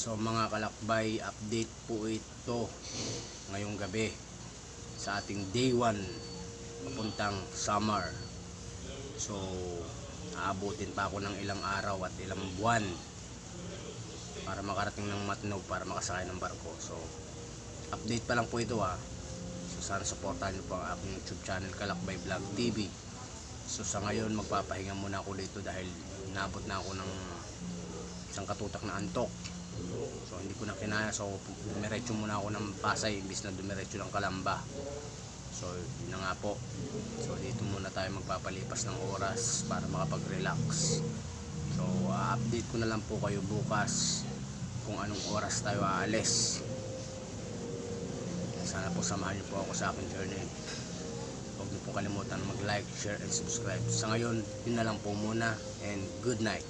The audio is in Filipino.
So mga kalakbay, update po ito ngayong gabi sa ating day 1 papuntang summer. So aabutin pa ako ng ilang araw at ilang buwan para makarating ng Matnog, para makasakay ng barko. So update pa lang po ito So sana supportahan niyo po ang aking YouTube channel, Kalakbay Vlog TV. So sa ngayon magpapahinga muna ako dito dahil nabot na ako ng isang katutak na antok. So hindi ko na kinaya, so dumiretso muna ako ng Pasay imbis na dumiretso ng Calamba. So yun na nga po. So dito muna tayo magpapalipas ng oras para makapag-relax. So update ko na lang po kayo bukas kung anong oras tayo aalis. Sana po samahan niyo po ako sa aking journey. Huwag niyo po kalimutan mag-like, share and subscribe. Sa ngayon, yun na lang po muna, and good night.